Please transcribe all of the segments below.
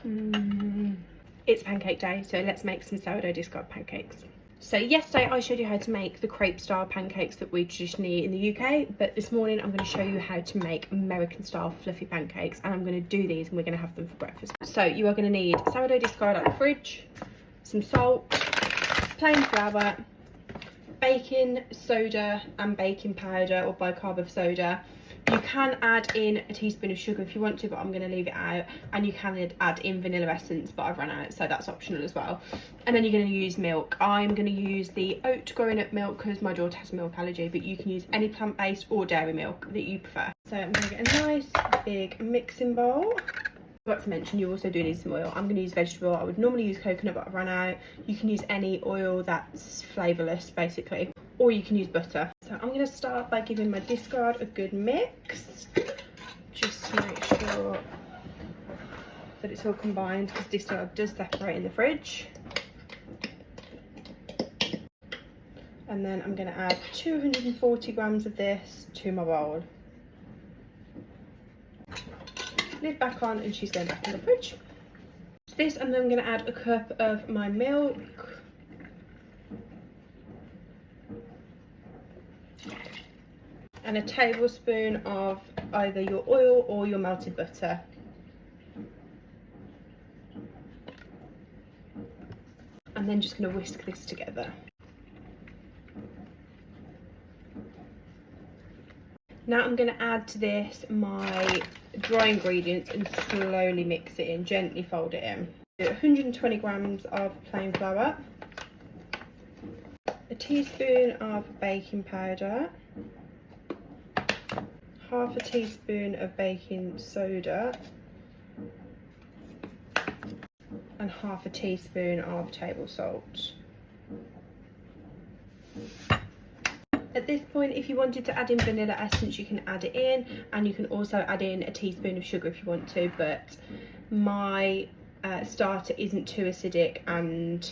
It's pancake day, so let's make some sourdough discard pancakes. So yesterday I showed you how to make the crepe style pancakes that we traditionally eat in the UK, but this morning I'm going to show you how to make American style fluffy pancakes, and I'm going to do these and we're going to have them for breakfast. So you are going to need sourdough discard out of the fridge, some salt, plain flour, baking soda and baking powder or bicarb of soda. You can add in a teaspoon of sugar if you want to, but I'm going to leave it out. And you can add in vanilla essence, but I've run out, so that's optional as well. And then you're going to use milk. I'm going to use the oat growing up milk because my daughter has a milk allergy, but you can use any plant-based or dairy milk that you prefer. So I'm going to get a nice big mixing bowl. I forgot to mention you also do need some oil. I'm going to use vegetable oil. I would normally use coconut, but I've run out. You can use any oil that's flavourless basically, or you can use butter. So I'm going to start by giving my discard a good mix, just to make sure that it's all combined, because discard does separate in the fridge. And then I'm going to add 240 grams of this to my bowl. Lid back on and she's going back in the fridge. So this, and then I'm going to add a cup of my milk. And a tablespoon of either your oil or your melted butter. And then just going to whisk this together. Now I'm going to add to this my dry ingredients and slowly mix it in, gently fold it in. 120 grams of plain flour, a teaspoon of baking powder, half a teaspoon of baking soda, and half a teaspoon of table salt. At this point, if you wanted to add in vanilla essence, you can add it in, and you can also add in a teaspoon of sugar if you want to, but my starter isn't too acidic and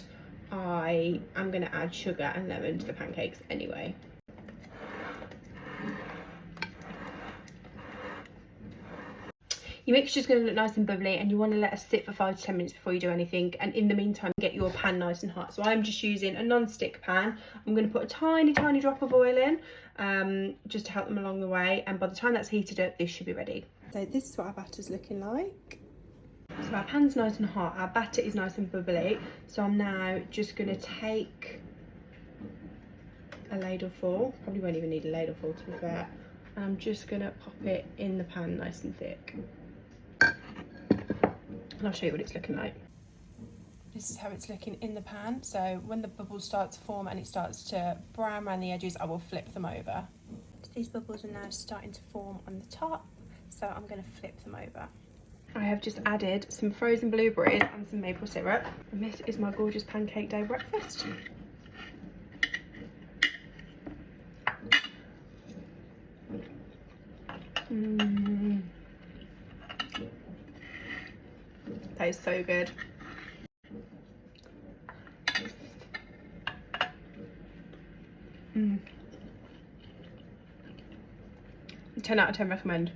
I am going to add sugar and lemon to the pancakes anyway. Your mixture is going to look nice and bubbly, and you want to let it sit for 5 to 10 minutes before you do anything, and in the meantime get your pan nice and hot. So I'm just using a non-stick pan. I'm going to put a tiny drop of oil in just to help them along the way, and by the time that's heated up this should be ready. So this is what our batter's looking like. So our pan's nice and hot, our batter is nice and bubbly, so I'm now just going to take a ladleful, probably won't even need a ladleful to be fair, and I'm just going to pop it in the pan nice and thick. And I'll show you what it's looking like. This is how it's looking in the pan. So when the bubbles start to form and it starts to brown around the edges, I will flip them over. So these bubbles are now starting to form on the top, so I'm going to flip them over. I have just added some frozen blueberries and some maple syrup, and this is my gorgeous pancake day breakfast. That is so good. 10 out of 10 recommend.